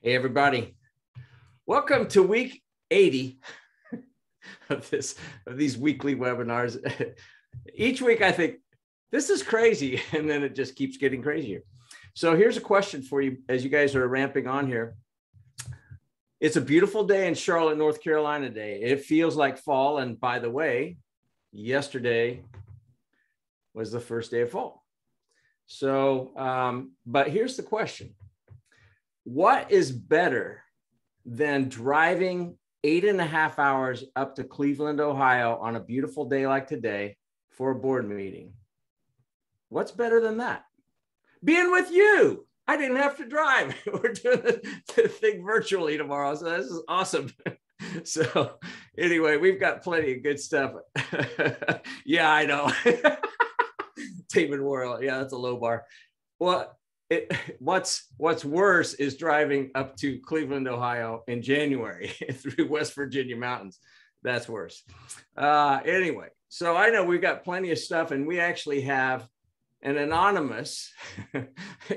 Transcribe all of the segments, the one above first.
Hey, everybody. Welcome to week 80 of these weekly webinars. Each week, I think, this is crazy, and then it just keeps getting crazier. So here's a question for you as you guys are ramping on here. It's a beautiful day in Charlotte, North Carolina today. It feels like fall, and by the way, yesterday was the first day of fall. So, but here's the question. What is better than driving 8.5 hours up to Cleveland, Ohio on a beautiful day like today for a board meeting? What's better than that? Being with you. I didn't have to drive. We're doing the thing virtually tomorrow. So this is awesome. So anyway, we've got plenty of good stuff. Yeah, I know. David Worrell. Yeah, that's a low bar. Well, what's worse is driving up to Cleveland, Ohio in January through West Virginia mountains. That's worse. Anyway, so I know we've got plenty of stuff, and we actually have an anonymous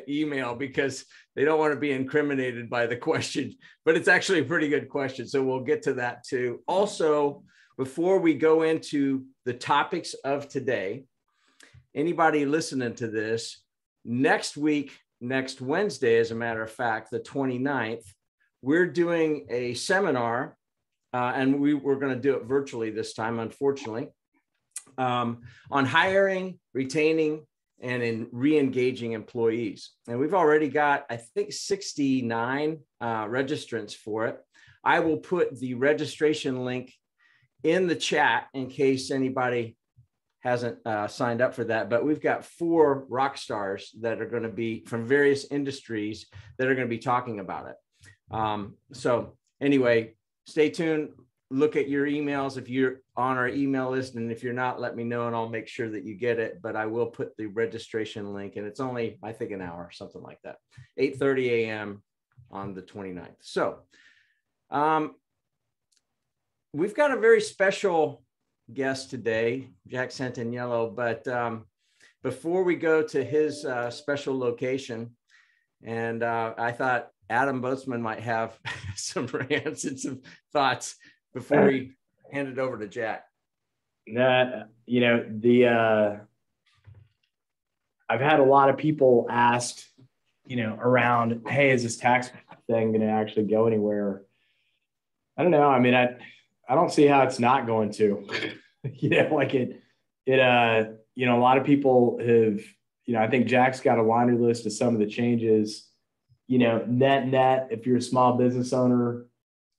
email because they don't want to be incriminated by the question, but it's actually a pretty good question. So we'll get to that too. Also, before we go into the topics of today, anybody listening to this, next week, next Wednesday, as a matter of fact, the 29th, we're doing a seminar, and we're going to do it virtually this time, unfortunately, on hiring, retaining, and in re-engaging employees. And we've already got, I think, 69 registrants for it. I will put the registration link in the chat in case anybody hasn't signed up for that, but we've got 4 rock stars that are going to be from various industries that are going to be talking about it. So anyway, stay tuned, look at your emails if you're on our email list, and if you're not, let me know and I'll make sure that you get it, but I will put the registration link, and it's only, I think, an hour, something like that, 8:30 a.m. on the 29th. So we've got a very special guest today, Jack Santaniello, but before we go to his special location, and I thought Adam Boatsman might have some rants and some thoughts before we hand it over to Jack. I've had a lot of people ask, around, hey, is this tax thing going to actually go anywhere? I don't know. I mean, I don't see how it's not going to. A lot of people have, I think Jack's got a laundry list of some of the changes, net, if you're a small business owner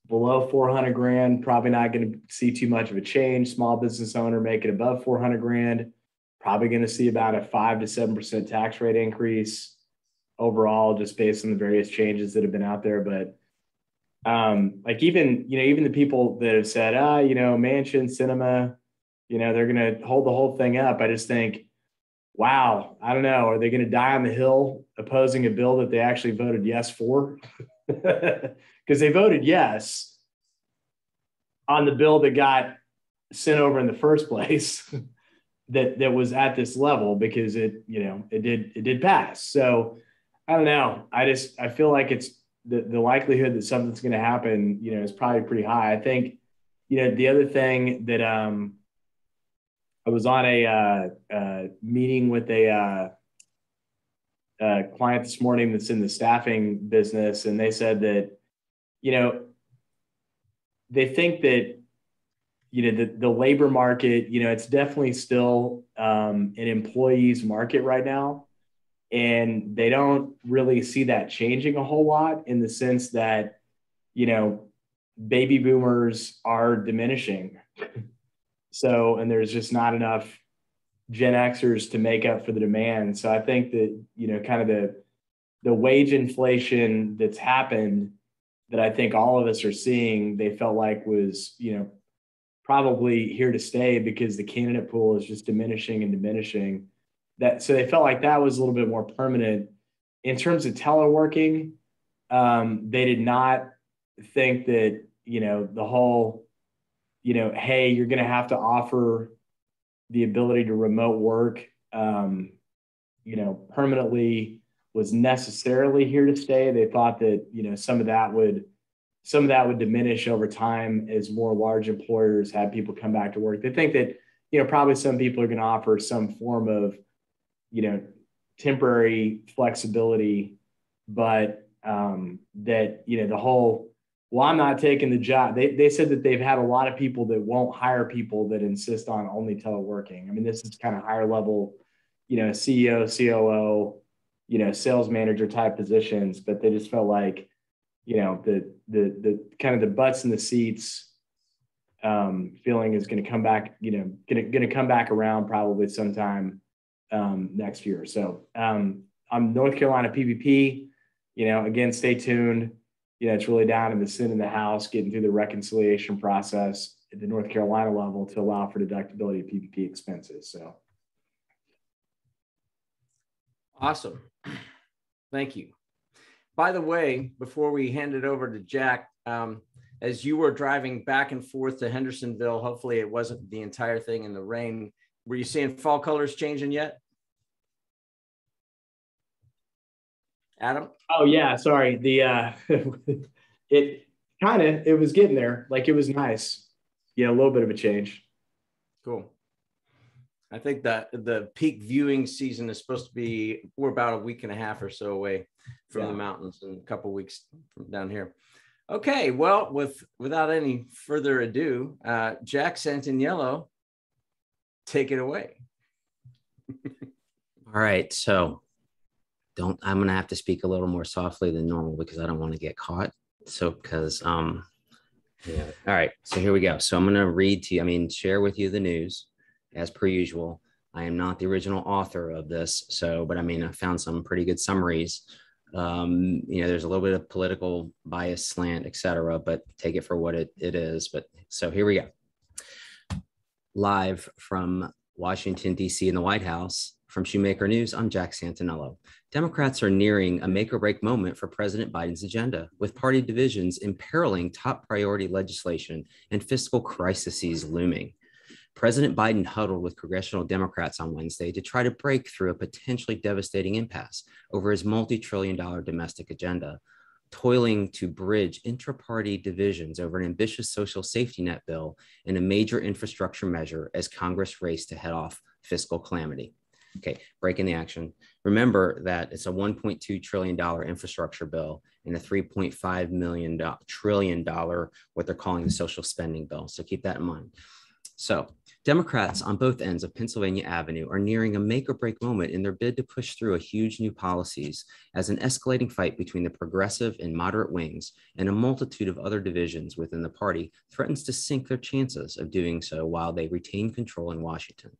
below 400 grand, probably not going to see too much of a change. Small business owner make it above 400 grand, probably going to see about a 5 to 7% tax rate increase overall, just based on the various changes that have been out there. But even the people that have said, mansion, cinema, they're going to hold the whole thing up. I just think, wow, I don't know. Are they going to die on the hill opposing a bill that they actually voted yes for? Because they voted yes on the bill that got sent over in the first place that was at this level, because it did pass. So I don't know. I feel like it's the likelihood that something's going to happen, is probably pretty high. I think, the other thing that I was on a meeting with a client this morning that's in the staffing business, and they said that, they think that, the labor market, it's definitely still an employee's market right now. And they don't really see that changing a whole lot, in the sense that, baby boomers are diminishing. So, and there's just not enough Gen Xers to make up for the demand. So I think that, kind of the wage inflation that's happened, that I think all of us are seeing, they felt like was, probably here to stay, because the candidate pool is just diminishing and diminishing. So they felt like that was a little bit more permanent. In terms of teleworking, they did not think that, the whole, hey, you're going to have to offer the ability to remote work, permanently was necessarily here to stay. They thought that, some of that would diminish over time as more large employers had people come back to work. They think that, probably some people are going to offer some form of, temporary flexibility, but that, the whole, well, I'm not taking the job. They said that they've had a lot of people that won't hire people that insist on only teleworking. I mean, this is kind of higher level, CEO, COO, sales manager type positions, but they just felt like, the kind of the butts in the seats feeling is going to come back, going to come back around probably sometime next year. So I'm North Carolina PPP, again, stay tuned. It's really down in the Senate and the House, getting through the reconciliation process at the North Carolina level to allow for deductibility of PPP expenses. So. Awesome. Thank you. By the way, before we hand it over to Jack, as you were driving back and forth to Hendersonville, hopefully it wasn't the entire thing in the rain. Were you seeing fall colors changing yet? Adam? Oh yeah, sorry. It was getting there. Like, it was nice. Yeah, a little bit of a change. Cool. I think that the peak viewing season is supposed to be, we're about a week and a half or so away from the mountains and a couple of weeks from down here. Okay, well, without any further ado, Jack Santaniello, take it away. All right, so I'm going to have to speak a little more softly than normal because I don't want to get caught. So, all right, so here we go. So I'm going to share with you the news as per usual. I am not the original author of this. So, but I found some pretty good summaries. There's a little bit of political bias, slant, etc., but take it for what it is. But so here we go. Live from Washington, D.C. in the White House, from Shoemaker News, I'm Jack Santaniello. Democrats are nearing a make or break moment for President Biden's agenda, with party divisions imperiling top priority legislation and fiscal crises looming. President Biden huddled with congressional Democrats on Wednesday to try to break through a potentially devastating impasse over his multi-trillion-dollar domestic agenda, toiling to bridge intra-party divisions over an ambitious social safety net bill and a major infrastructure measure as Congress raced to head off fiscal calamity. Okay, breaking the action. Remember that it's a $1.2 trillion infrastructure bill and a $3.5 trillion, what they're calling the social spending bill. So keep that in mind. So Democrats on both ends of Pennsylvania Avenue are nearing a make or break moment in their bid to push through a huge new policies as an escalating fight between the progressive and moderate wings and a multitude of other divisions within the party threatens to sink their chances of doing so while they retain control in Washington.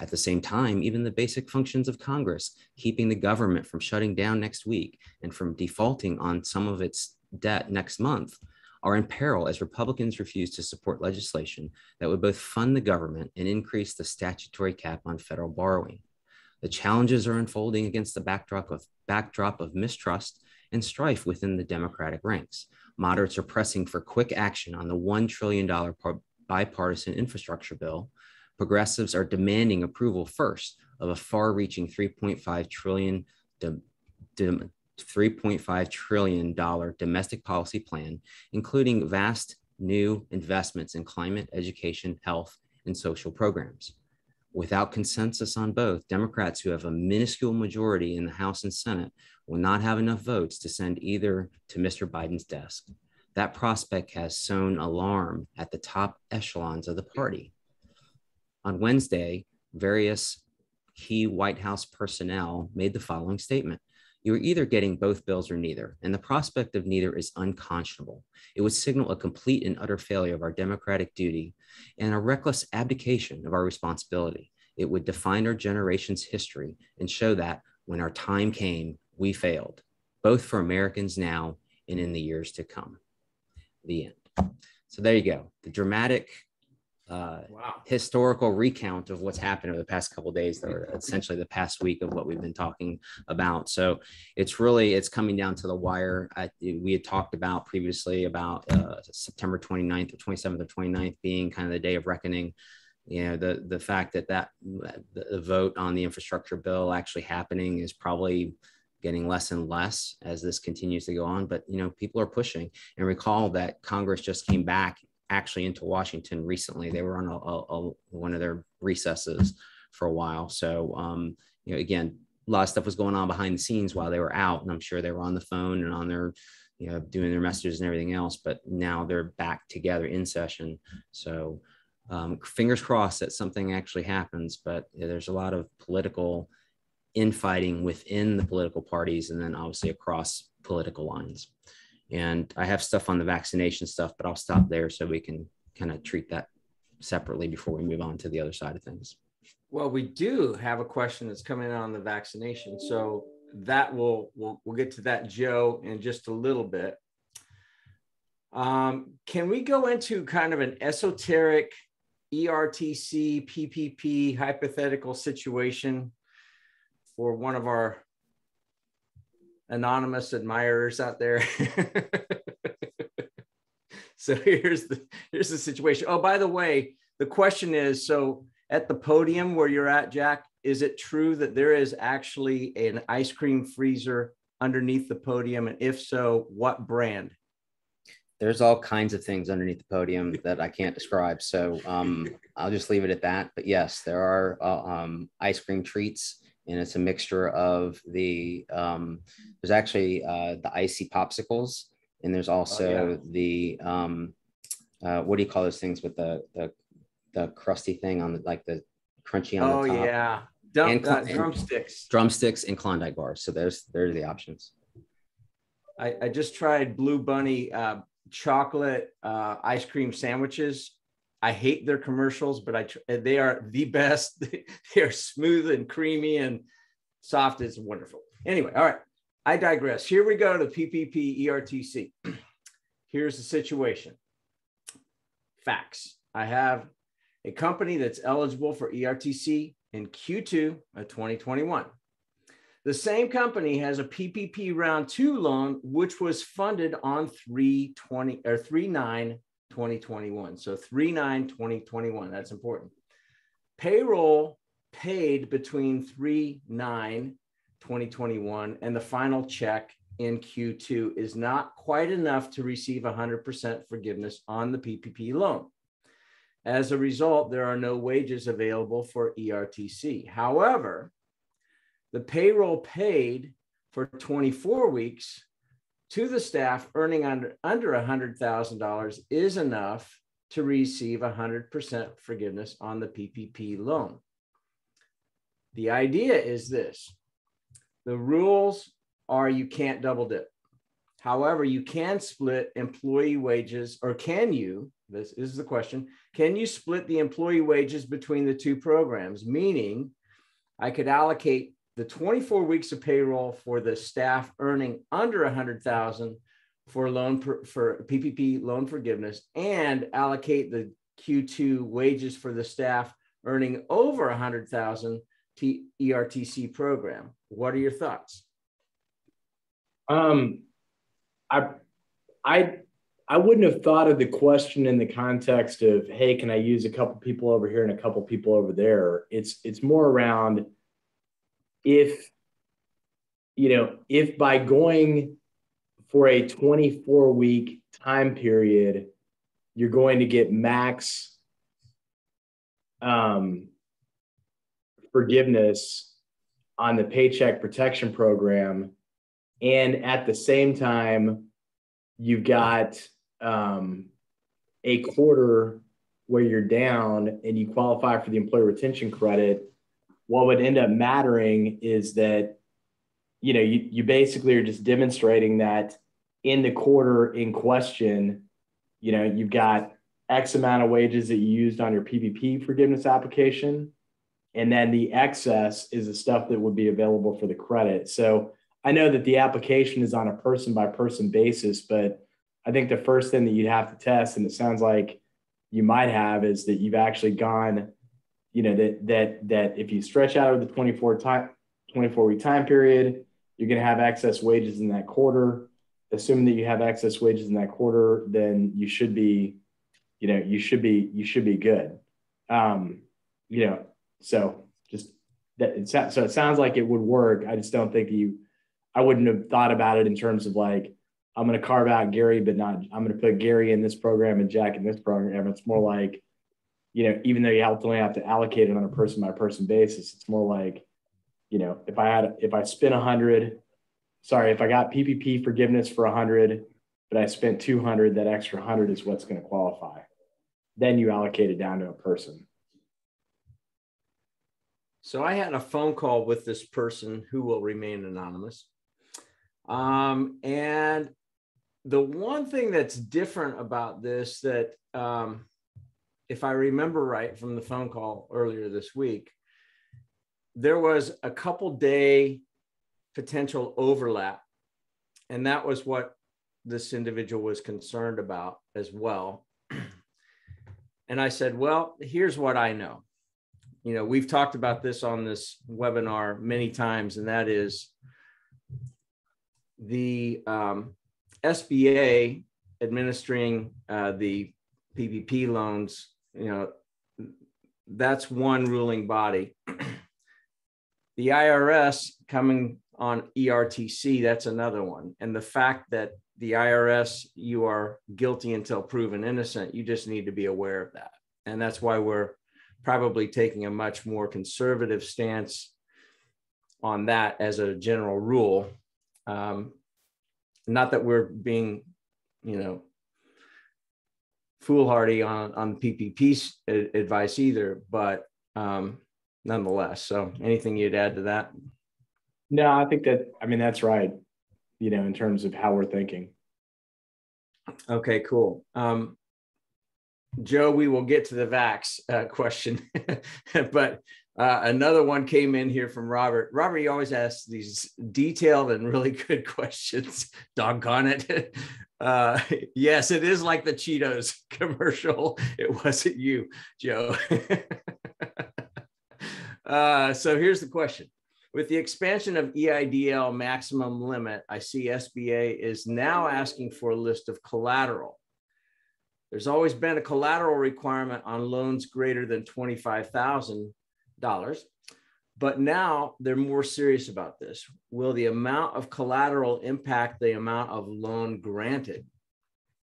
At the same time, even the basic functions of Congress, keeping the government from shutting down next week and from defaulting on some of its debt next month, are in peril as Republicans refuse to support legislation that would both fund the government and increase the statutory cap on federal borrowing. The challenges are unfolding against the backdrop of mistrust and strife within the Democratic ranks. Moderates are pressing for quick action on the $1 trillion bipartisan infrastructure bill. Progressives are demanding approval first of a far-reaching $3.5 trillion domestic policy plan, including vast new investments in climate, education, health, and social programs. Without consensus on both, Democrats who have a minuscule majority in the House and Senate will not have enough votes to send either to Mr. Biden's desk. That prospect has sown alarm at the top echelons of the party. On Wednesday, various key White House personnel made the following statement. You're either getting both bills or neither, and the prospect of neither is unconscionable. It would signal a complete and utter failure of our democratic duty and a reckless abdication of our responsibility. It would define our generation's history and show that when our time came, we failed, both for Americans now and in the years to come. The end. So there you go. The dramatic historical recount of what's happened over the past couple of days, or essentially the past week of what we've been talking about. So it's coming down to the wire. We had talked about previously about September 29th or 27th or 29th being kind of the day of reckoning. The fact that the vote on the infrastructure bill actually happening is probably getting less and less as this continues to go on. But, people are pushing. And recall that Congress just came back actually into Washington recently. They were on one of their recesses for a while. So, again, a lot of stuff was going on behind the scenes while they were out. And I'm sure they were on the phone and on their, doing their messages and everything else. But now they're back together in session. So fingers crossed that something actually happens. But there's a lot of political infighting within the political parties and then obviously across political lines. And I have stuff on the vaccination stuff, but I'll stop there so we can kind of treat that separately before we move on to the other side of things. Well, we do have a question that's coming in on the vaccination. So that we'll get to that, Joe, in just a little bit. Can we go into kind of an esoteric ERTC, PPP hypothetical situation for one of our anonymous admirers out there? So here's the situation. Oh, by the way, the question is, so at the podium where you're at, Jack, is it true that there is actually an ice cream freezer underneath the podium? And if so, what brand? There's all kinds of things underneath the podium that I can't describe. So I'll just leave it at that. But yes, there are ice cream treats, and it's a mixture of there's actually the icy popsicles, and there's also the, what do you call those things with the crusty thing on the crunchy on the top? Oh yeah, drumsticks. Drumsticks and Klondike bars. So there's the options. I just tried Blue Bunny chocolate ice cream sandwiches. I hate their commercials, but they are the best. They are smooth and creamy and soft. It's wonderful. Anyway, all right, I digress. Here we go to PPPERTC. Here's the situation. Facts. I have a company that's eligible for ERTC in Q2 of 2021. The same company has a PPP round 2 loan, which was funded on 3/9/2021. So 3/9/2021, that's important. Payroll paid between 3/9/2021 and the final check in Q2 is not quite enough to receive 100% forgiveness on the PPP loan. As a result, there are no wages available for ERTC. However, the payroll paid for 24 weeks to the staff earning under $100,000 is enough to receive 100% forgiveness on the PPP loan. The idea is this. The rules are you can't double dip. However, you can split employee wages, or can you? This is the question. Can you split the employee wages between the two programs? Meaning, I could allocate the 24 weeks of payroll for the staff earning under $100,000 for PPP loan forgiveness, and allocate the Q2 wages for the staff earning over $100,000 to ERTC program. What are your thoughts? I wouldn't have thought of the question in the context of, hey, can I use a couple people over here and a couple people over there? It's more around if by going for a 24-week time period, you're going to get max forgiveness on the Paycheck Protection Program, and at the same time, you've got a quarter where you're down and you qualify for the employee retention credit, what would end up mattering is that, you basically are just demonstrating that in the quarter in question, you've got X amount of wages that you used on your PPP forgiveness application. And then the excess is the stuff that would be available for the credit. So I know that the application is on a person by person basis, but I think the first thing that you'd have to test, and it sounds like you might have, is that you've actually gone, that if you stretch out over the 24-week time period, you're going to have excess wages in that quarter. Assuming that you have excess wages in that quarter, then you should be, you should be good. So just that. So it sounds like it would work. I just don't think I wouldn't have thought about it in terms of like, I'm going to carve out Gary, but not, I'm going to put Gary in this program and Jack in this program. It's more like, even though you only have to allocate it on a person by person basis, it's more like, if I spent if I got PPP forgiveness for 100, but I spent 200, that extra 100 is what's going to qualify. Then you allocate it down to a person. So I had a phone call with this person who will remain anonymous. And the one thing that's different about this that, if I remember right from the phone call earlier this week, there was a couple day potential overlap. And that was what this individual was concerned about as well. And I said, well, here's what I know. We've talked about this on this webinar many times, and that is the SBA administering the PPP loans, that's one ruling body. The IRS coming on ERTC, that's another one. And the fact that the IRS, you are guilty until proven innocent, you just need to be aware of that. And that's why we're probably taking a much more conservative stance on that as a general rule. Not that we're being, foolhardy on PPP's advice either, but nonetheless. So anything you'd add to that? No, I think that's right, in terms of how we're thinking. Okay, cool. Joe, we will get to the vax question, but another one came in here from Robert. Robert, you always asks these detailed and really good questions. Doggone it. Yes, it is like the Cheetos commercial. It wasn't you, Joe. So here's the question. With the expansion of EIDL maximum limit, I see SBA is now asking for a list of collateral. There's always been a collateral requirement on loans greater than $25,000, but now they're more serious about this. Will the amount of collateral impact the amount of loan granted?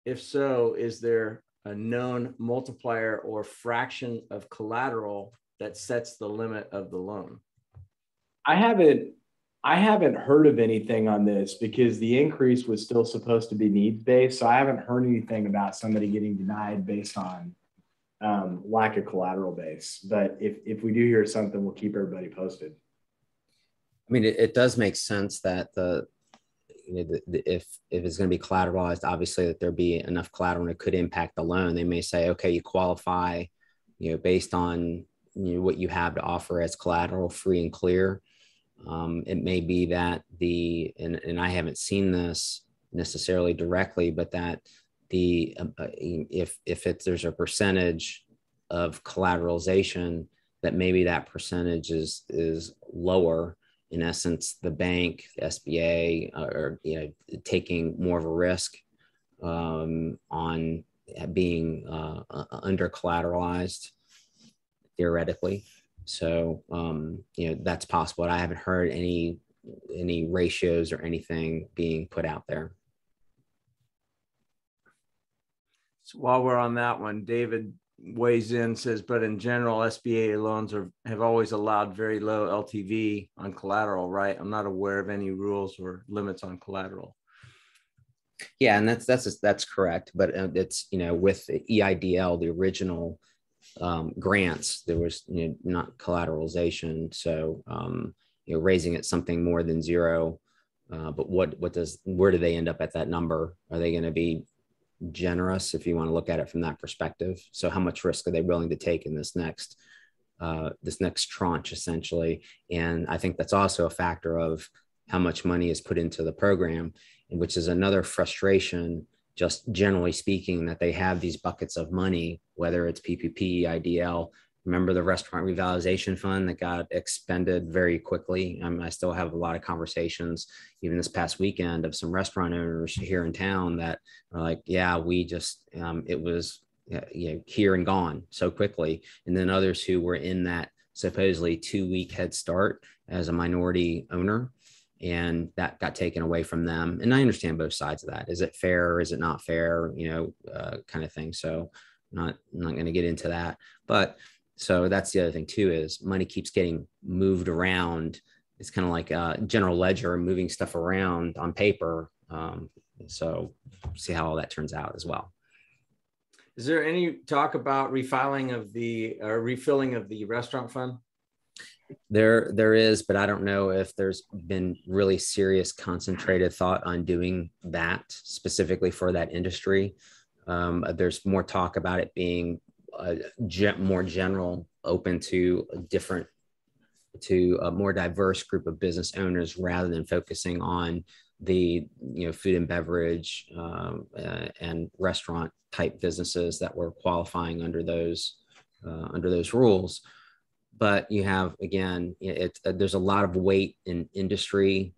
If so, is there a known multiplier or fraction of collateral that sets the limit of the loan? I haven't heard of anything on this because the increase was still supposed to be needs-based. So I haven't heard anything about somebody getting denied based on lack of collateral base. But if we do hear something, we'll keep everybody posted. I mean, it does make sense that if it's going to be collateralized, obviously that there be enough collateral and it could impact the loan. They may say, okay, you qualify, based on what you have to offer as collateral, free and clear. It may be that and I haven't seen this necessarily directly, but that if there's a percentage of collateralization, that maybe that percentage is lower. In essence, the bank, the SBA, are taking more of a risk on being under collateralized, theoretically. So, that's possible. I haven't heard any ratios or anything being put out there. So while we're on that one, David weighs in, says, but in general, SBA loans have always allowed very low LTV on collateral, right? I'm not aware of any rules or limits on collateral. Yeah, and that's correct. But it's, with the EIDL, the original grants, there was not collateralization, so raising it something more than zero. But where do they end up at that number? Are they going to be generous if you want to look at it from that perspective? So how much risk are they willing to take in this next tranche, essentially? And I think that's also a factor of how much money is put into the program, and which is another frustration, just generally speaking, that they have these buckets of money, whether it's PPP, IDL. Remember the restaurant revitalization fund that got expended very quickly? I still have a lot of conversations, even this past weekend, of some restaurant owners here in town that are like, yeah, we just, it was here and gone so quickly. And then others who were in that supposedly 2-week head start as a minority owner. and that got taken away from them. And I understand both sides of that. Is it fair? Is it not fair? Kind of thing. So I'm not going to get into that, but so that's the other thing too, is money keeps getting moved around. It's kind of like a general ledger, moving stuff around on paper. So see how all that turns out as well. Is there any talk about refilling of the refilling of the restaurant fund? There is, but I don't know if there's been really serious concentrated thought on doing that specifically for that industry. There's more talk about it being more general, open to a more diverse group of business owners, rather than focusing on the food and beverage and restaurant type businesses that were qualifying under those rules. But you have, again, there's a lot of weight in industry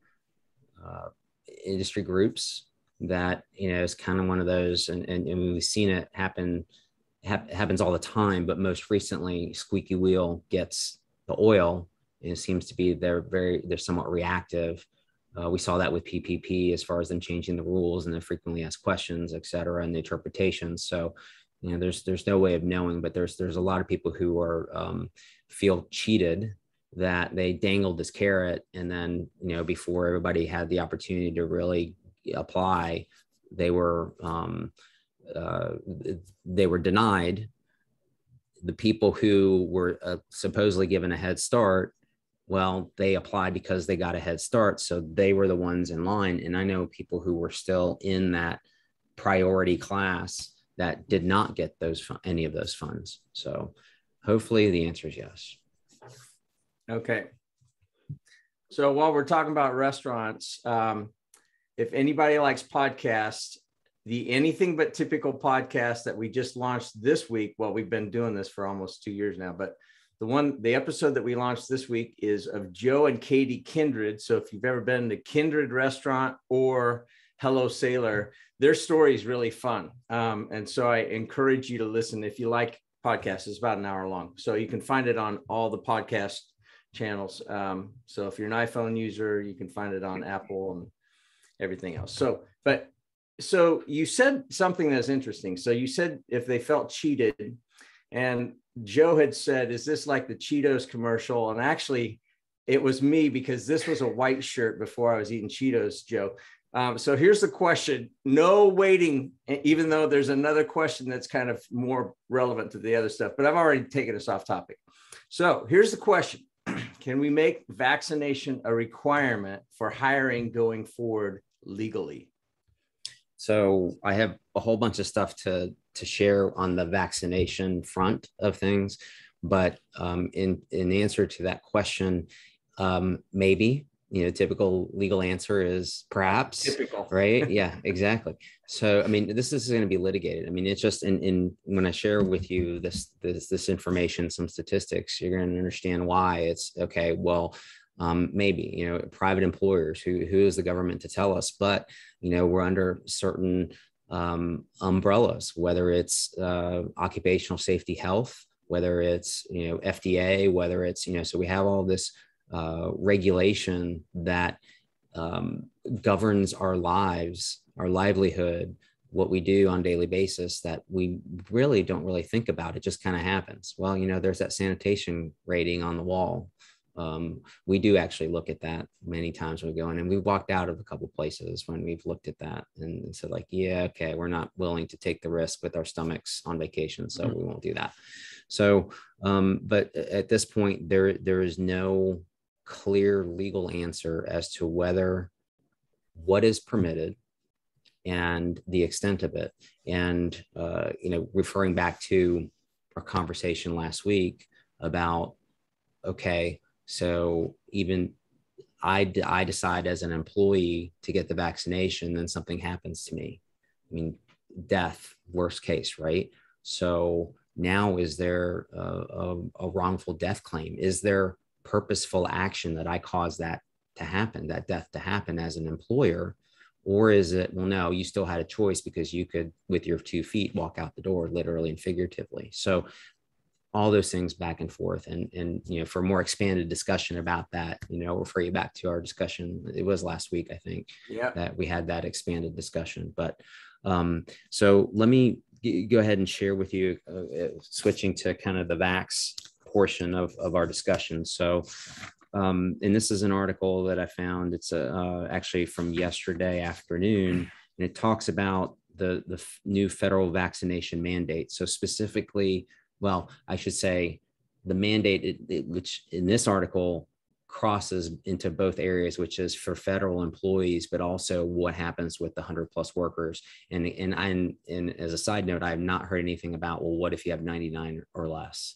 groups that is kind of one of those, and we've seen it happens all the time. But most recently, squeaky wheel gets the oil, and it seems to be they're somewhat reactive. We saw that with PPP, as far as them changing the rules and the frequently asked questions, et cetera, and the interpretations. So, there's no way of knowing, but there's a lot of people who are feel cheated that they dangled this carrot, and then before everybody had the opportunity to really apply, they were denied. The people who were supposedly given a head start, well, they applied because they got a head start, so they were the ones in line. And I know people who were still in that priority class that did not get any of those funds. So hopefully the answer is yes. Okay. So while we're talking about restaurants, if anybody likes podcasts, the Anything But Typical podcast that we just launched this week, well, we've been doing this for almost 2 years now, but the episode that we launched this week is of Joe and Katie Kindred. So if you've ever been to Kindred Restaurant or Hello Sailor, their story is really fun. And so I encourage you to listen. If you like podcasts, it's about an hour long. So you can find it on all the podcast channels. So if you're an iPhone user, you can find it on Apple and everything else. So you said something that's interesting. So you said if they felt cheated, and Joe had said, is this like the Cheetos commercial? And actually it was me, because this was a white shirt before I was eating Cheetos, Joe. So here's the question. No waiting, even though there's another question that's kind of more relevant to the other stuff, but I've already taken us off topic. So here's the question. Can we make vaccination a requirement for hiring going forward legally? So I have a whole bunch of stuff to share on the vaccination front of things, but in answer to that question, maybe, typical legal answer is perhaps. Typical. Right? Yeah, exactly. So, I mean, this is going to be litigated. I mean, it's just when I share with you this information, some statistics, you're going to understand why it's okay. Well, maybe, private employers, who is the government to tell us, but, we're under certain umbrellas, whether it's occupational safety health, whether it's, FDA, whether it's, so we have all this regulation that governs our lives, our livelihood, what we do on a daily basis, that we really don't really think about. It just kind of happens. Well, there's that sanitation rating on the wall. We do actually look at that many times when we go in, and we've walked out of a couple of places when we've looked at that and said, like, yeah, okay, we're not willing to take the risk with our stomachs on vacation, so we won't do that. So, but at this point, there is no clear legal answer as to what is permitted and the extent of it. And, referring back to our conversation last week about, okay, so even I decide as an employee to get the vaccination, then something happens to me. I mean, death, worst case, right? So now, is there a wrongful death claim? Is there purposeful action that I caused that death to happen as an employer? Or is it, well, no, you still had a choice because you could, with your 2 feet, walk out the door, literally and figuratively. So all those things back and forth. And for more expanded discussion about that, I'll refer you back to our discussion. It was last week, I think, that we had that expanded discussion. But so let me go ahead and share with you, switching to kind of the vax portion of our discussion. So, and this is an article that I found. It's actually from yesterday afternoon, and it talks about the new federal vaccination mandate. So specifically, well, I should say the mandate, which in this article crosses into both areas, which is for federal employees, but also what happens with the 100+ workers. And as a side note, I have not heard anything about, well, what if you have 99 or less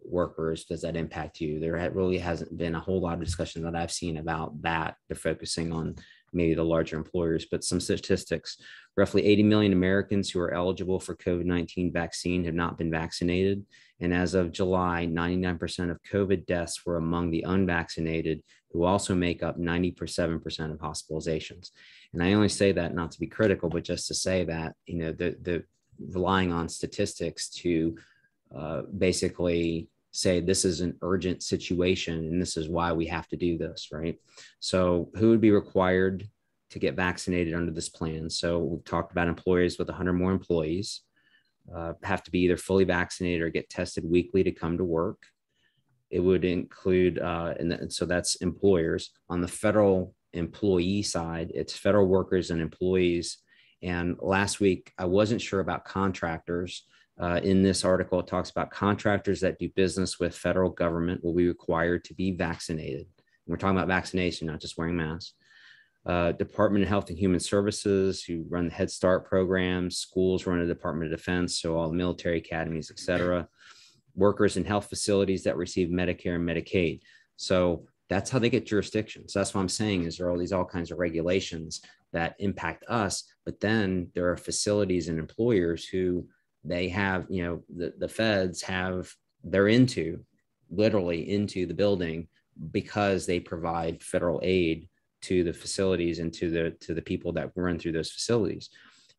workers? Does that impact you? There really hasn't been a whole lot of discussion that I've seen about that. They're focusing on maybe the larger employers, but some statistics: roughly 80 million Americans who are eligible for COVID-19 vaccine have not been vaccinated. And as of July, 99% of COVID deaths were among the unvaccinated, who also make up 97% of hospitalizations. And I only say that not to be critical, but just to say that, the relying on statistics to basically say this is an urgent situation and this is why we have to do this, right? So who would be required to get vaccinated under this plan? So we've talked about employers with 100 more employees have to be either fully vaccinated or get tested weekly to come to work. It would include, so that's employers. On the federal employee side, it's federal workers and employees. And last week, I wasn't sure about contractors. In this article, it talks about contractors that do business with federal government will be required to be vaccinated. And we're talking about vaccination, not just wearing masks. Department of Health and Human Services, who run the Head Start programs. Schools run the Department of Defense, so all the military academies, et cetera. Workers in health facilities that receive Medicare and Medicaid. So that's how they get jurisdiction. So that's what I'm saying, is there are all kinds of regulations that impact us, but then there are facilities and employers who they have, the feds have, they're literally into the building because they provide federal aid to the facilities and to the people that run through those facilities.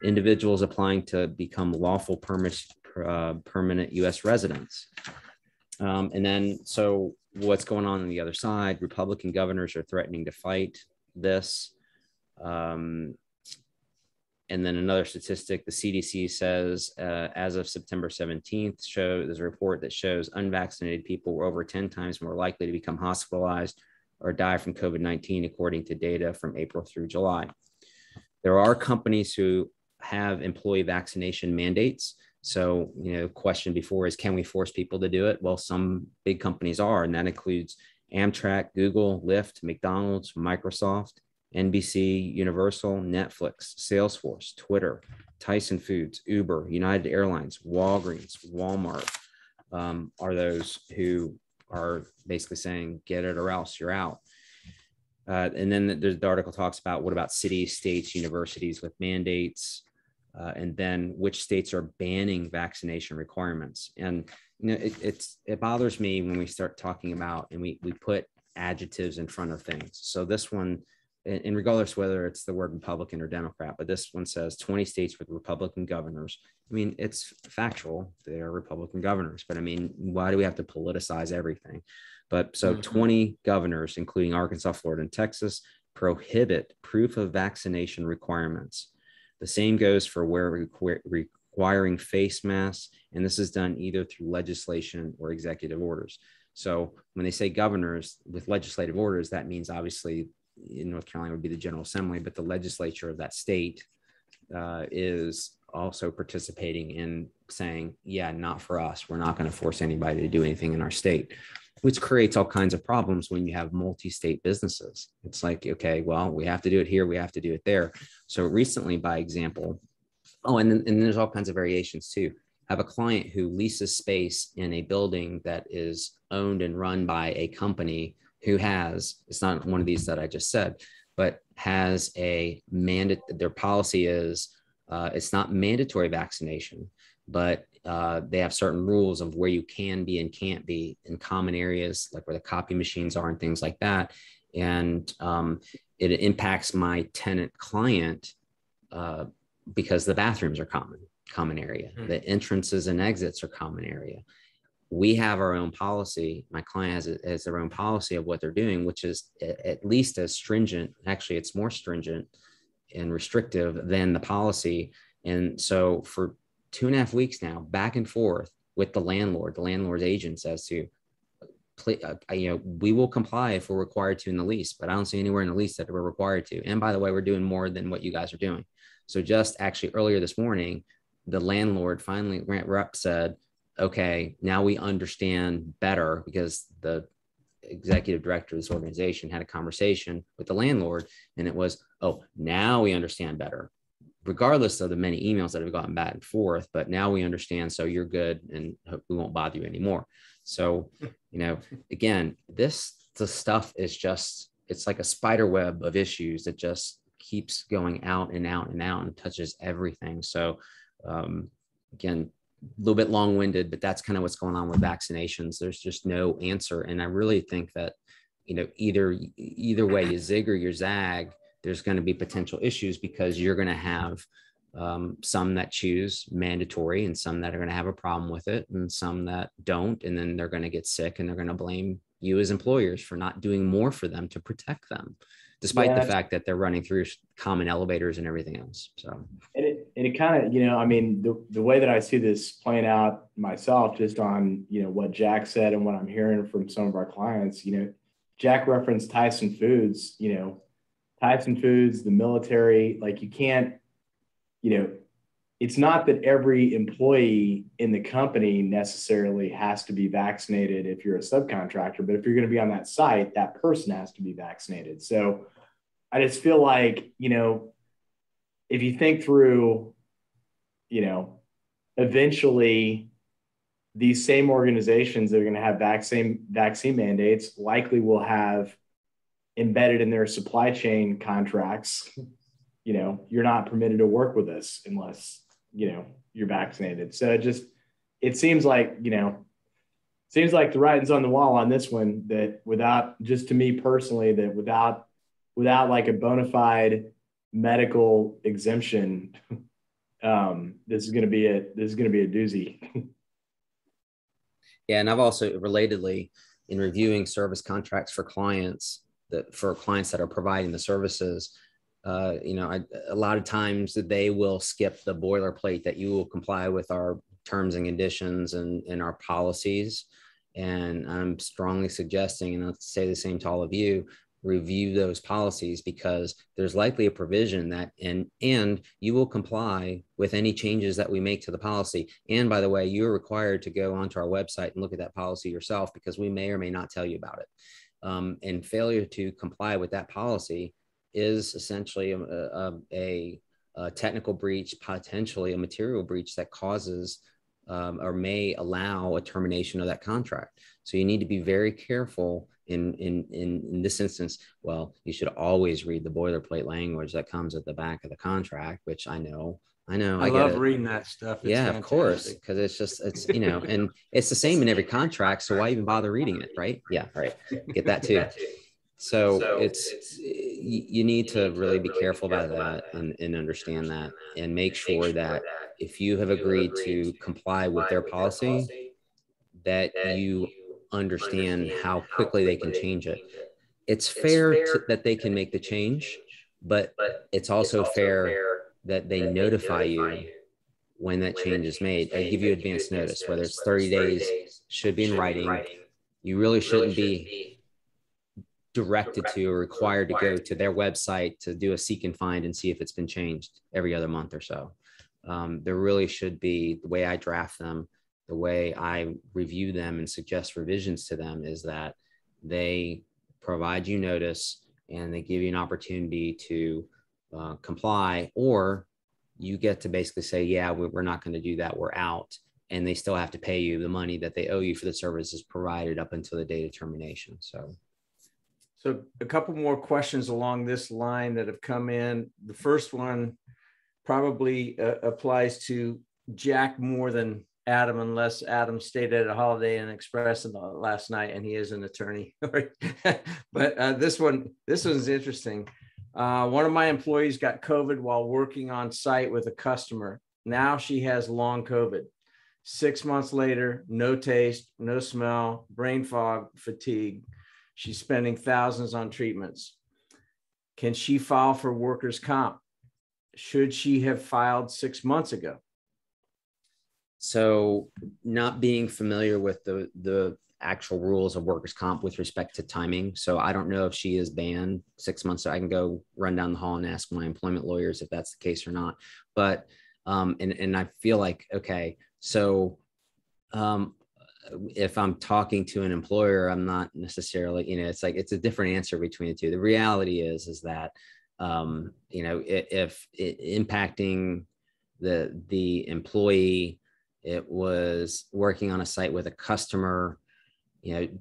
Individuals applying to become lawful permanent U.S. residents. And then, so what's going on the other side? Republican governors are threatening to fight this. And then another statistic, the CDC says, as of September 17th, there's a report that shows unvaccinated people were over 10 times more likely to become hospitalized or die from COVID-19, according to data from April through July. There are companies who have employee vaccination mandates. So, question before is, can we force people to do it? Well, some big companies are, and that includes Amtrak, Google, Lyft, McDonald's, Microsoft, NBC, Universal, Netflix, Salesforce, Twitter, Tyson Foods, Uber, United Airlines, Walgreens, Walmart are those who are basically saying, get it or else you're out. And then the article talks about, what about cities, states, universities with mandates, and then which states are banning vaccination requirements. And it bothers me when we start talking about, and we put adjectives in front of things. So this one, and regardless whether it's the word Republican or Democrat, but this one says 20 states with Republican governors. I mean, it's factual. They are Republican governors, but I mean, why do we have to politicize everything? But so 20 governors, including Arkansas, Florida, and Texas, prohibit proof of vaccination requirements. The same goes for where requiring face masks, and this is done either through legislation or executive orders. So when they say governors with legislative orders, that means obviously in North Carolina would be the General Assembly, but the legislature of that state is also participating in saying, yeah, not for us. We're not going to force anybody to do anything in our state, which creates all kinds of problems when you have multi-state businesses. It's like, okay, well, we have to do it here, we have to do it there. So recently, by example, and there's all kinds of variations too. I have a client who leases space in a building that is owned and run by a company who has, it's not one of these that I just said, but has a mandate. Their policy is, it's not mandatory vaccination, but they have certain rules of where you can be and can't be in common areas, like where the copy machines are and things like that. And it impacts my tenant client because the bathrooms are common area. The entrances and exits are common area. we have our own policy. My client has their own policy of what they're doing, which is at least as stringent. Actually, it's more stringent and restrictive than the policy. And so for 2.5 weeks now, back and forth with the landlord's agents as to, we will comply if we're required to in the lease, but I don't see anywhere in the lease that we're required to. And by the way, we're doing more than what you guys are doing. So just actually earlier this morning, the landlord finally, rep said, okay, now we understand better, because the executive director of this organization had a conversation with the landlord, and it was, oh, now we understand better, regardless of the many emails that have gotten back and forth, but now we understand, so you're good and we won't bother you anymore. So, again, the stuff is just, it's like a spider web of issues that just keeps going out and out and out and touches everything. So again, a little bit long-winded, but that's kind of what's going on with vaccinations. There's just no answer. And I really think that, either way, you zig or you zag, there's going to be potential issues, because you're going to have some that choose mandatory and some that are going to have a problem with it and some that don't. And then they're going to get sick and they're going to blame you as employers for not doing more for them to protect them, despite the fact that they're running through common elevators and everything else. So, and it kind of, the way that I see this playing out myself, just on, what Jack said and what I'm hearing from some of our clients, Jack referenced Tyson Foods, Tyson Foods, the military, like you can't, it's not that every employee in the company necessarily has to be vaccinated if you're a subcontractor, but if you're going to be on that site, that person has to be vaccinated. So I just feel like, if you think through, eventually these same organizations that are going to have vaccine mandates likely will have embedded in their supply chain contracts, you're not permitted to work with us unless, you're vaccinated. So it seems like, the writing's on the wall on this one, that without, just to me personally, that without like a bona fide medical exemption, this is going to be a doozy. Yeah. And I've also relatedly, in reviewing service contracts for clients that are providing the services, a lot of times they will skip the boilerplate that you will comply with our terms and conditions and our policies. And I'm strongly suggesting, and I'll say the same to all of you, review those policies, because there's likely a provision that, and you will comply with any changes that we make to the policy. And by the way, you're required to go onto our website and look at that policy yourself, because we may or may not tell you about it. And failure to comply with that policy is essentially a technical breach, potentially a material breach that causes or may allow a termination of that contract. So you need to be very careful in this instance. Well, you should always read the boilerplate language that comes at the back of the contract, which I know. I love reading that stuff. It's fantastic. Of course, because it's and it's the same in every contract. So why even bother reading it, right? Yeah, right. Get that too. So you need to really be careful about that and understand that, and make sure that if you have agreed to comply with their policy, that you understand how quickly they can change it. It's fair that they can make the change, but it's also fair that they notify you when that change is made. They give you advance notice, whether it's 30 days, should be in writing. You really shouldn't be directed to or required to go to their website to do a seek and find and see if it's been changed every other month or so. There really should be, the way I draft them, the way I review them and suggest revisions to them, is that they provide you notice and they give you an opportunity to comply, or you get to basically say, yeah, we're not going to do that, we're out. And they still have to pay you the money that they owe you for the services provided up until the date of termination. So a couple more questions along this line that have come in. The first one probably applies to Jack more than Adam, unless Adam stayed at a Holiday Inn Express last night and he is an attorney. But this one's interesting. One of my employees got COVID while working on site with a customer. Now she has long COVID. 6 months later, no taste, no smell, brain fog, fatigue. She's spending thousands on treatments. Can she file for workers' comp? Should she have filed 6 months ago? So, not being familiar with the actual rules of workers' comp with respect to timing. So I don't know if she is banned 6 months. So I can go run down the hall and ask my employment lawyers if that's the case or not. But, and I feel like, okay, so if I'm talking to an employer, I'm not necessarily, it's like, it's a different answer between the two. The reality is that, if impacting the employee, it was working on a site with a customer,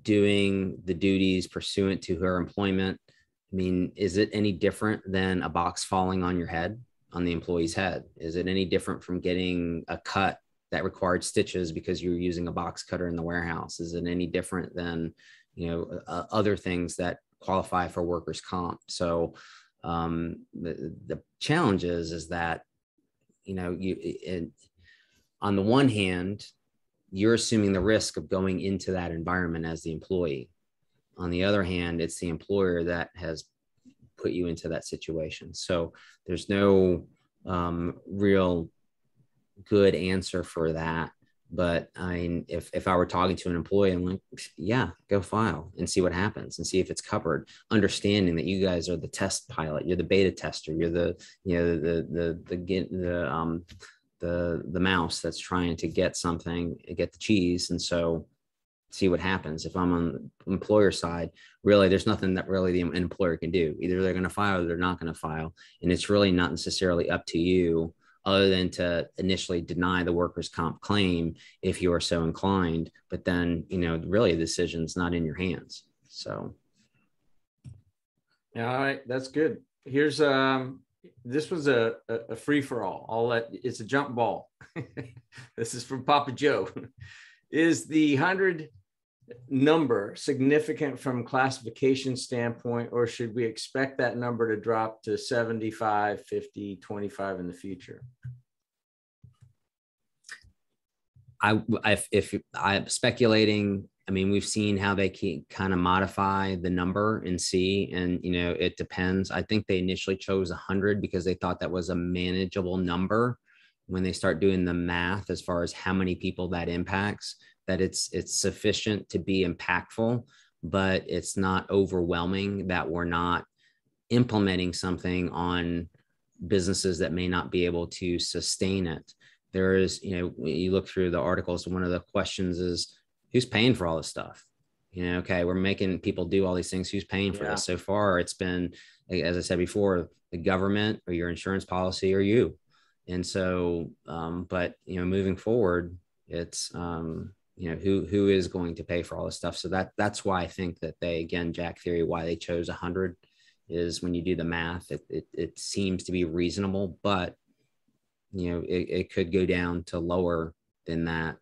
doing the duties pursuant to her employment. I mean, is it any different than a box falling on your head, on the employee's head? Is it any different from getting a cut that required stitches because you're using a box cutter in the warehouse? Is it any different than, other things that qualify for workers' comp? So the challenge is that, on the one hand, you're assuming the risk of going into that environment as the employee. On the other hand, it's the employer that has put you into that situation. So there's no real good answer for that. But I mean, if I were talking to an employee, I'm like, yeah, go file and see what happens and see if it's covered. Understanding that you guys are the test pilot, you're the beta tester, you're the mouse that's trying to get the cheese. And so see what happens. If I'm on the employer side, really, there's nothing that really the employer can do. Either they're going to file or they're not going to file. And it's really not necessarily up to you, other than to initially deny the workers' comp claim if you are so inclined. But then, really the decision's not in your hands. So. All right, that's good. Here's this was a free for all. It's a jump ball. This is from Papa Joe. Is the 100 number significant from classification standpoint, or should we expect that number to drop to 75, 50, 25 in the future? If I'm speculating, I mean, we've seen how they can kind of modify the number and see, and, it depends. I think they initially chose 100 because they thought that was a manageable number. When they start doing the math, as far as how many people that impacts, that it's sufficient to be impactful, but it's not overwhelming that we're not implementing something on businesses that may not be able to sustain it. There is, you look through the articles, one of the questions is, who's paying for all this stuff? Okay, we're making people do all these things. Who's paying for this? So far, it's been, as I said before, the government or your insurance policy or you. And so, but, moving forward, it's, who is going to pay for all this stuff? So that's why I think that they, again, Jack theory, why they chose 100 is when you do the math, it seems to be reasonable, but, it could go down to lower than that.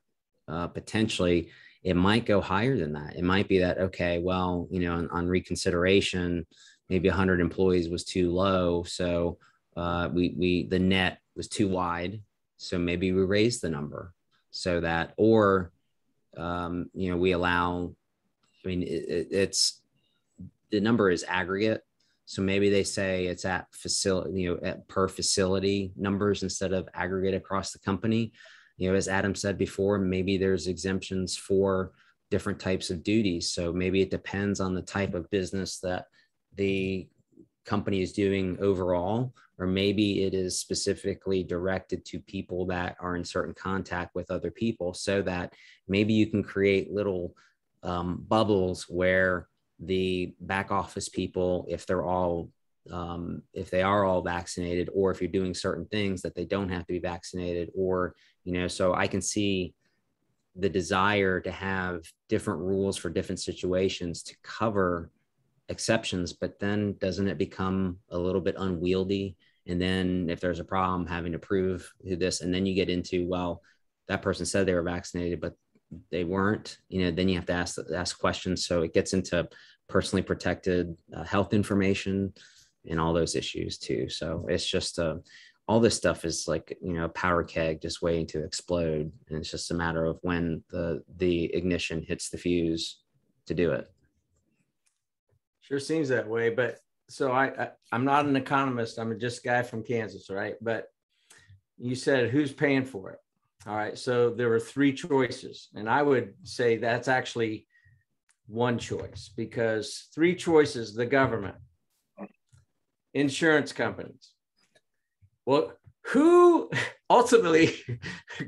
Potentially, it might go higher than that. It might be that, okay, well, on reconsideration, maybe 100 employees was too low. So the net was too wide. So maybe we raise the number so that, or, we allow, I mean, it's, the number is aggregate. So maybe they say it's at facility, at per facility numbers instead of aggregate across the company. As Adam said before, maybe there's exemptions for different types of duties. So maybe it depends on the type of business that the company is doing overall, or maybe it is specifically directed to people that are in certain contact with other people, so that maybe you can create little bubbles where the back office people, if they are all vaccinated, or if you're doing certain things that they don't have to be vaccinated, or, so I can see the desire to have different rules for different situations to cover exceptions, but then doesn't it become a little bit unwieldy? And then if there's a problem, having to prove this, and then you get into, well, that person said they were vaccinated, but they weren't, then you have to ask questions. So it gets into personally protected health information and all those issues too. So it's just all this stuff is like, a powder keg just waiting to explode. And it's just a matter of when the ignition hits the fuse to do it. Sure seems that way. But so I'm not an economist. I'm just a guy from Kansas, right? But you said who's paying for it? All right. So there were three choices. And I would say that's actually one choice, because three choices: the government, insurance companies. Well, who ultimately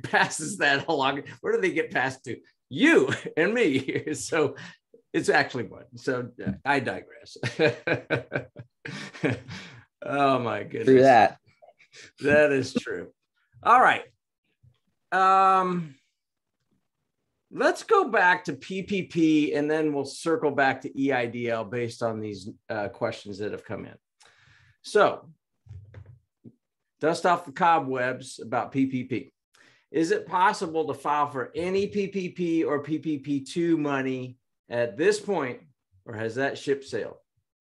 passes that along? Where do they get passed to? You and me. So it's actually one. So I digress. Oh my goodness. Through that. That is true. All right. Let's go back to PPP, and then we'll circle back to EIDL based on these questions that have come in. So dust off the cobwebs about PPP. Is it possible to file for any PPP or PPP2 money at this point, or has that ship sailed?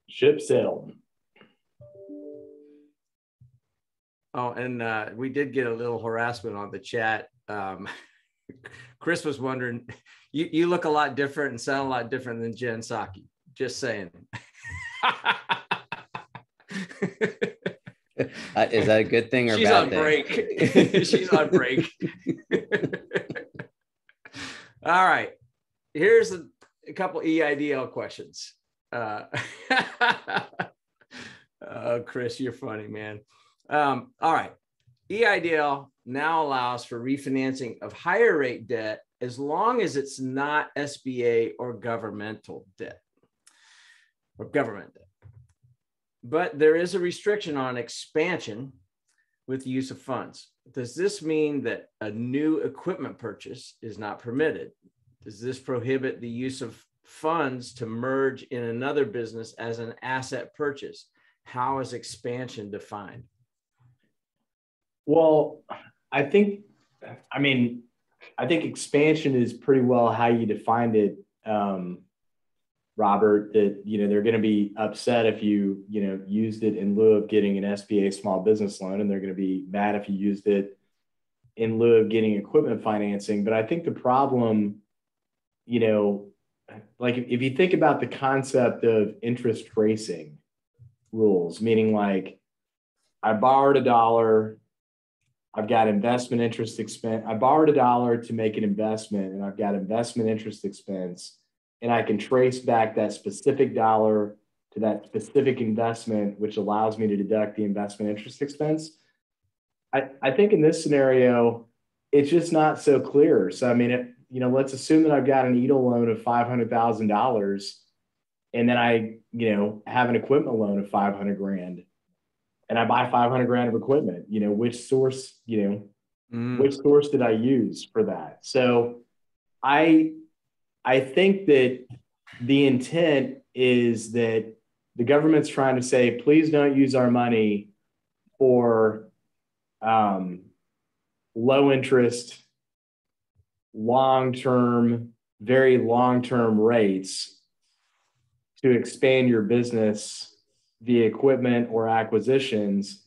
Ship sailed. Oh, and we did get a little harassment on the chat. Chris was wondering, you look a lot different and sound a lot different than Jen Psaki. Just saying. Is that a good thing or She's bad on thing? break. She's on break. All right. Here's a couple EIDL questions. Oh, Chris, you're funny, man. All right. EIDL now allows for refinancing of higher rate debt as long as it's not SBA or governmental debt or government debt. But there is a restriction on expansion with the use of funds. Does this mean that a new equipment purchase is not permitted? Does this prohibit the use of funds to merge in another business as an asset purchase? How is expansion defined? Well, I think expansion is pretty well how you defined it, Robert, that, they're going to be upset if you, used it in lieu of getting an SBA small business loan, and they're going to be mad if you used it in lieu of getting equipment financing. But I think the problem, like if you think about the concept of interest tracing rules, meaning like I borrowed $1, I've got investment interest expense. I borrowed $1 to make an investment, and I've got investment interest expense, and I can trace back that specific dollar to that specific investment, which allows me to deduct the investment interest expense. I think in this scenario, it's just not so clear. So, let's assume that I've got an EIDL loan of $500,000, and then I, have an equipment loan of $500,000. And I buy $500,000 of equipment, which source did I use for that? So I think that the intent is that the government's trying to say, please don't use our money for low interest, very long-term rates to expand your business via equipment or acquisitions.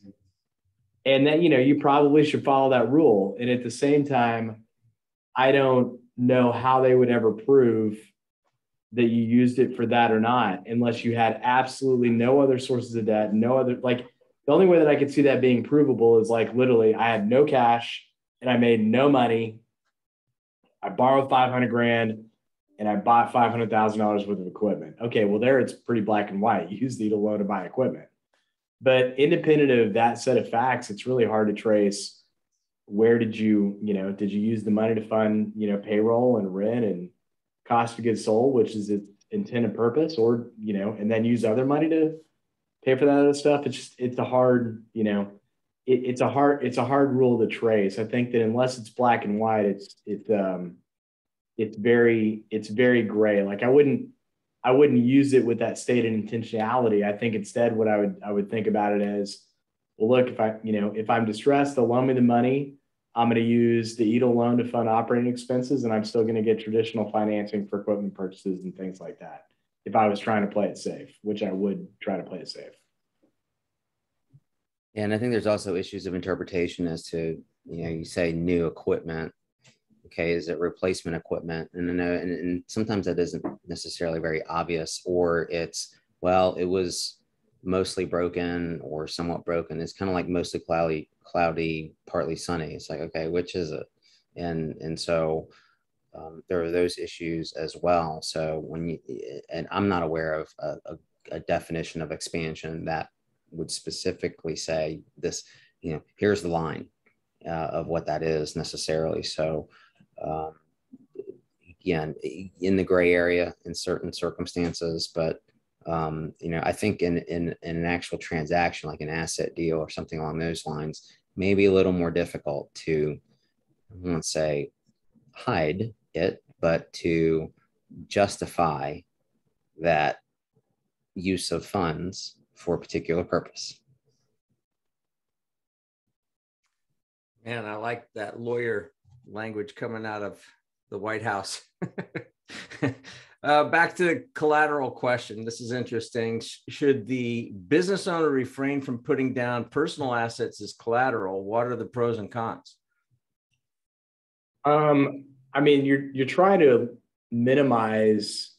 And then, you probably should follow that rule. And at the same time, I don't know how they would ever prove that you used it for that or not, unless you had absolutely no other sources of debt, the only way that I could see that being provable is like, literally, I had no cash and I made no money. I borrowed $500,000 and I bought $500,000 worth of equipment. Okay, well, there it's pretty black and white. You use the EIDL loan to buy equipment. But independent of that set of facts, it's really hard to trace where did you use the money to fund, payroll and rent and cost of goods sold, which is its intended purpose, or, and then use other money to pay for that other stuff. It's a hard, it's a hard rule to trace. I think that unless it's black and white, it's very gray. Like I wouldn't use it with that stated intentionality. I think instead what I would think about it as, well, look, if I'm distressed, they'll loan me the money. I'm going to use the EIDL loan to fund operating expenses, and I'm still going to get traditional financing for equipment purchases and things like that. If I was trying to play it safe, which I would try to play it safe. And I think there's also issues of interpretation as to, you say new equipment. Okay, is it replacement equipment? And sometimes that isn't necessarily very obvious, or it's, well, it was mostly broken or somewhat broken. It's kind of like mostly cloudy, partly sunny. It's like, okay, which is it? And so there are those issues as well. So and I'm not aware of a definition of expansion that would specifically say this, here's the line of what that is necessarily. So again, in the gray area in certain circumstances, but I think in an actual transaction, like an asset deal or something along those lines, maybe a little more difficult to, I won't say hide it, but to justify that use of funds for a particular purpose. Man, I like that lawyer language coming out of the White House. Back to the collateral question. This is interesting. Should the business owner refrain from putting down personal assets as collateral? What are the pros and cons? I mean, you're trying to minimize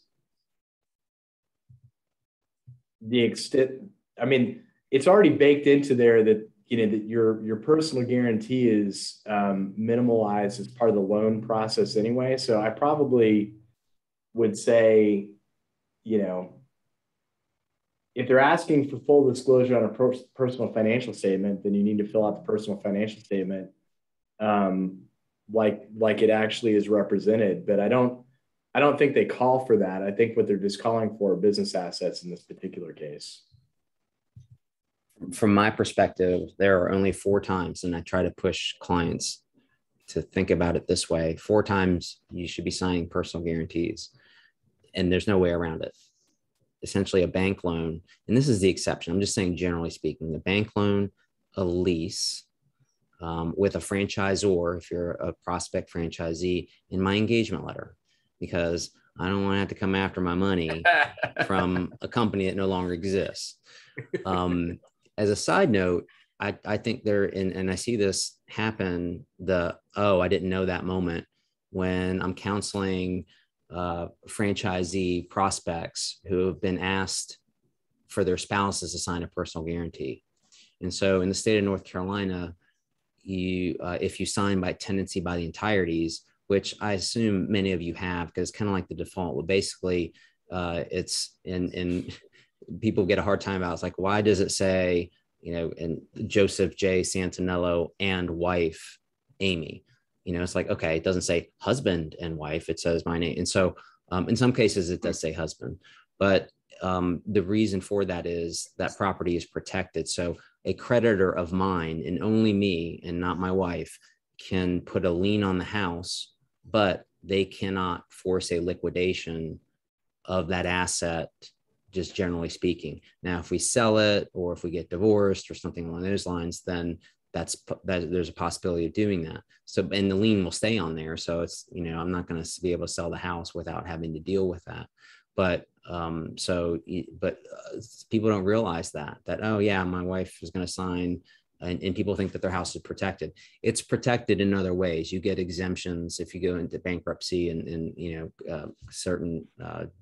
the extent. I mean, it's already baked into there that that your personal guarantee is minimalized as part of the loan process anyway. So I probably would say, if they're asking for full disclosure on a personal financial statement, then you need to fill out the personal financial statement like it actually is represented. But I don't think they call for that. I think what they're just calling for are business assets in this particular case. From my perspective, there are only 4 times, and I try to push clients to think about it this way: 4 times you should be signing personal guarantees, and there's no way around it. Essentially, a bank loan, and this is the exception, I'm just saying generally speaking, the bank loan, a lease, with a franchisor, if you're a prospect franchisee, in my engagement letter, because I don't want to have to come after my money from a company that no longer exists. As a side note, I think and I see this happen, I didn't know that moment, when I'm counseling franchisee prospects who have been asked for their spouses to sign a personal guarantee. And so in the state of North Carolina, if you sign by tenancy by the entireties, which I assume many of you have, because it's kind of like the default. Well, basically, it's in people get a hard time about. It's like, why does it say, and Joseph J. Santaniello and wife Amy? It's like, okay, it doesn't say husband and wife. It says my name. And so in some cases it does say husband, but the reason for that is that property is protected. So a creditor of mine, and only me and not my wife, can put a lien on the house, but they cannot force a liquidation of that asset, just generally speaking. Now, if we sell it, or if we get divorced or something along those lines, then there's a possibility of doing that. So, and the lien will stay on there. So it's, I'm not going to be able to sell the house without having to deal with that. But people don't realize that, oh yeah, my wife is going to sign, and people think that their house is protected. It's protected in other ways. You get exemptions if you go into bankruptcy, and certain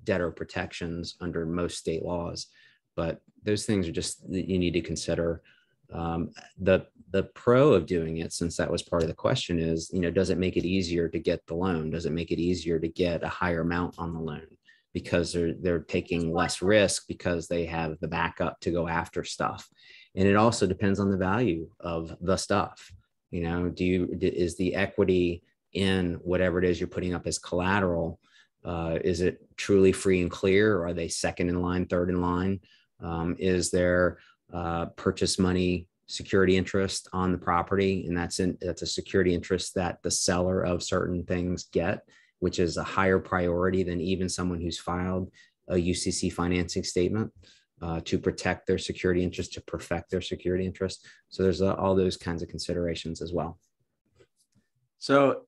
debtor protections under most state laws. But those things are just that you need to consider. The pro of doing it, since that was part of the question, is, does it make it easier to get the loan? Does it make it easier to get a higher amount on the loan? Because they're taking less risk because they have the backup to go after stuff. And it also depends on the value of the stuff. Is the equity in whatever it is you're putting up as collateral, is it truly free and clear, or are they second in line, third in line? Is there purchase money security interest on the property? And that's a security interest that the seller of certain things get, which is a higher priority than even someone who's filed a UCC financing statement to protect their security interest, to perfect their security interest. So there's all those kinds of considerations as well. So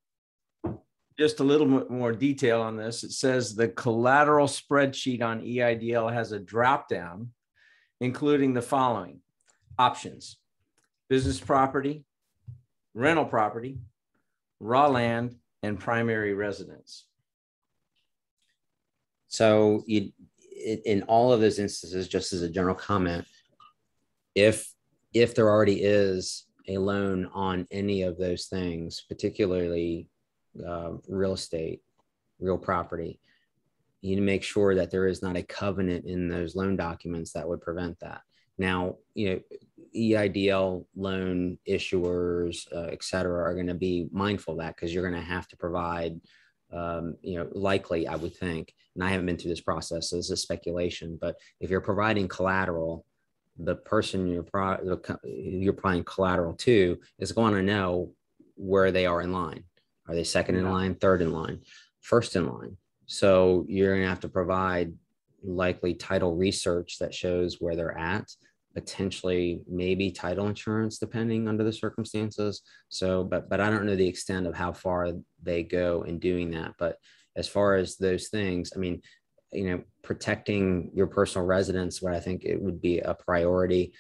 just a little bit more detail on this. It says the collateral spreadsheet on EIDL has a drop down, including the following options: business property, rental property, raw land, and primary residence. So in all of those instances, just as a general comment, if there already is a loan on any of those things, particularly real estate, real property, you need to make sure that there is not a covenant in those loan documents that would prevent that. Now, EIDL loan issuers, et cetera, are going to be mindful of that, because you're going to have to provide, likely, I would think, and I haven't been through this process, so this is speculation, but if you're providing collateral, the person you're providing collateral to is going to know where they are in line. Are they second in line, third in line, first in line? So you're going to have to provide likely title research that shows where they're at, potentially maybe title insurance, depending under the circumstances. So, but I don't know the extent of how far they go in doing that. But as far as those things, I mean, protecting your personal residence, what I think it would be a priority,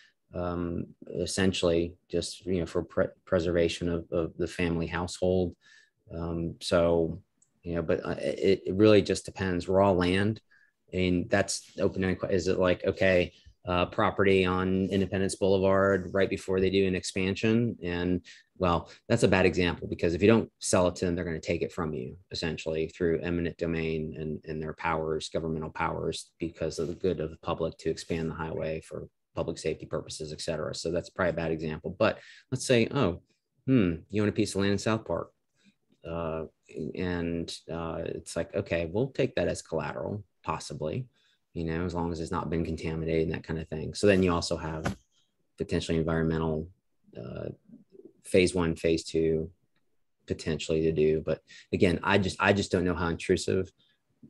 essentially just, for preservation of the family household. But it really just depends. Raw land, I mean, that's open. Is it like, okay, property on Independence Boulevard right before they do an expansion? And well, that's a bad example, because if you don't sell it to them, they're going to take it from you, essentially, through eminent domain and their powers, governmental powers, because of the good of the public to expand the highway for public safety purposes, et cetera. So that's probably a bad example. But let's say, you own a piece of land in South Park. It's like, okay, we'll take that as collateral, possibly, as long as it's not been contaminated and that kind of thing. So then you also have potentially environmental phase 1, phase 2 potentially to do. But again, I just don't know how intrusive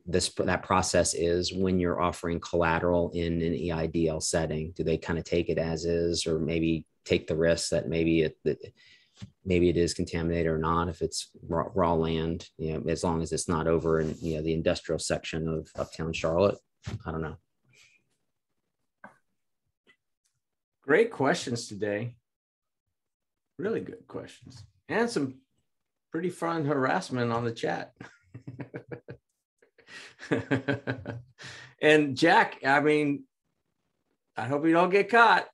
that process is when you're offering collateral in an EIDL setting. Do they kind of take it as is, or maybe take the risk that maybe it is contaminated or not, if it's raw land, as long as it's not over in, the industrial section of uptown Charlotte? I don't know. Great questions today. Really good questions. And some pretty fun harassment on the chat. And Jack, I mean, I hope you don't get caught.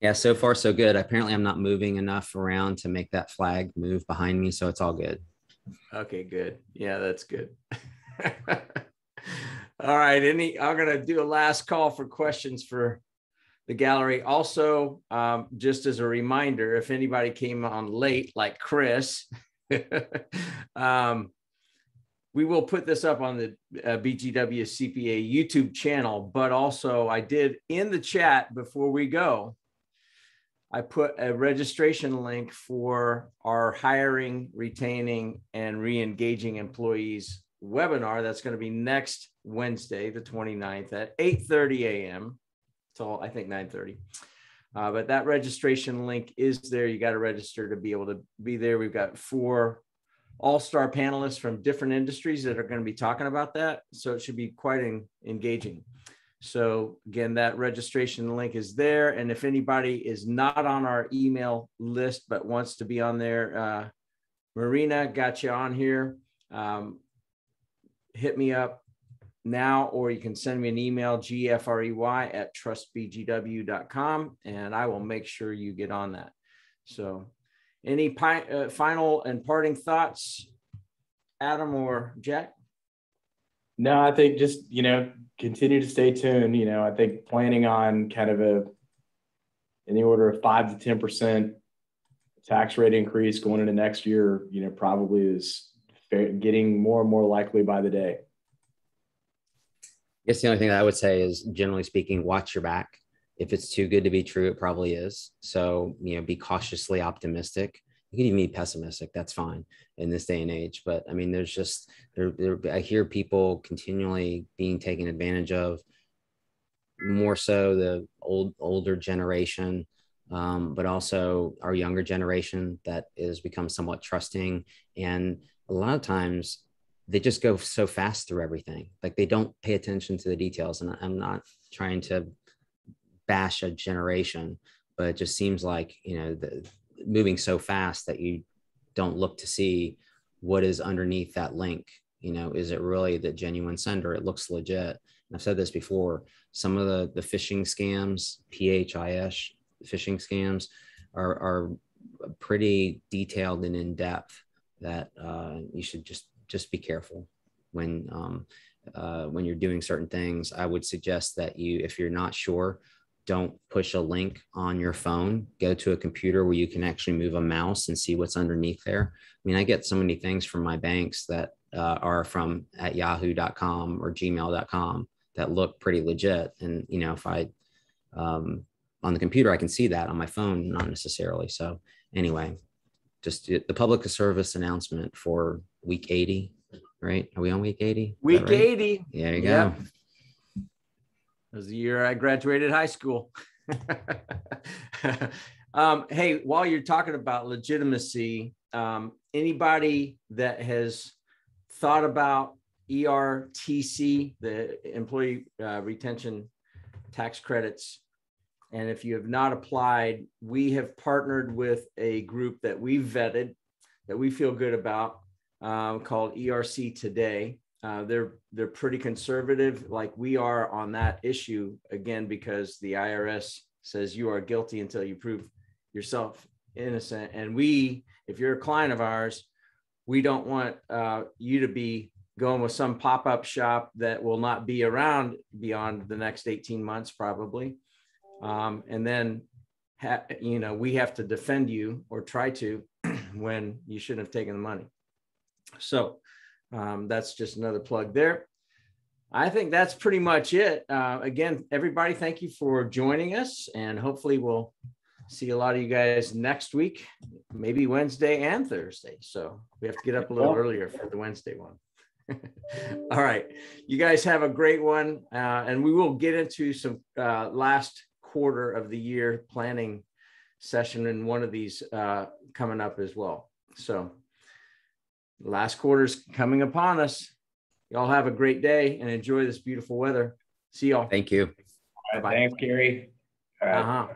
Yeah, so far so good. Apparently I'm not moving enough around to make that flag move behind me, so it's all good. Okay, good. Yeah, that's good. All right, I'm going to do a last call for questions for the gallery. Also, just as a reminder, if anybody came on late, like Chris, we will put this up on the BGW CPA YouTube channel, but also I did in the chat before we go, I put a registration link for our hiring, retaining, and re-engaging employees webinar. That's going to be next Wednesday, the 29th at 8:30 a.m. till I think 9:30. But that registration link is there. You got to register to be able to be there. We've got 4 all-star panelists from different industries that are going to be talking about that. So it should be quite engaging. So again, that registration link is there. And if anybody is not on our email list, but wants to be on there, Marina got you on here. Hit me up now, or you can send me an email, gfrey@trustbgw.com, and I will make sure you get on that. So any final and parting thoughts, Adam or Jack? No, I think just, continue to stay tuned. I think planning on kind of in the order of 5 to 10% tax rate increase going into next year, probably is getting more and more likely by the day. I guess the only thing that I would say is, generally speaking, watch your back. If it's too good to be true, it probably is. So, be cautiously optimistic. You can even be pessimistic. That's fine in this day and age. But I mean, there's just, I hear people continually being taken advantage of, more so the older generation, but also our younger generation that is become somewhat trusting. And a lot of times they just go so fast through everything. Like, they don't pay attention to the details. And I'm not trying to bash a generation, but it just seems like, moving so fast that you don't look to see what is underneath that link. Is it really the genuine sender? It looks legit. And I've said this before, some of the phishing scams, PHIS phishing scams are pretty detailed and in depth that you should just be careful when you're doing certain things. I would suggest that if you're not sure, don't push a link on your phone. Go to a computer where you can actually move a mouse and see what's underneath there. I mean, I get so many things from my banks that are from at yahoo.com or gmail.com that look pretty legit. And, if I, on the computer, I can see that. On my phone, not necessarily. So anyway, just the public service announcement for week 80, right? Are we on week 80? Week right? 80. There you go. It was the year I graduated high school. Hey, while you're talking about legitimacy, anybody that has thought about ERTC, the employee retention tax credits, and if you have not applied, we have partnered with a group that we vetted that we feel good about called ERC Today. They're pretty conservative, like we are on that issue, again, because the IRS says you are guilty until you prove yourself innocent. And if you're a client of ours, we don't want you to be going with some pop-up shop that will not be around beyond the next 18 months, probably. And then, we have to defend you or try to when you shouldn't have taken the money. So that's just another plug there. I think that's pretty much it. Again, everybody, thank you for joining us, and hopefully we'll see a lot of you guys next week, maybe Wednesday and Thursday. So we have to get up a little earlier for the Wednesday one. All right. You guys have a great one. And we will get into some last quarter of the year planning session in one of these coming up as well. So last quarter's coming upon us. Y'all have a great day and enjoy this beautiful weather. See y'all. Thank you. All right, thanks, Gary. All right.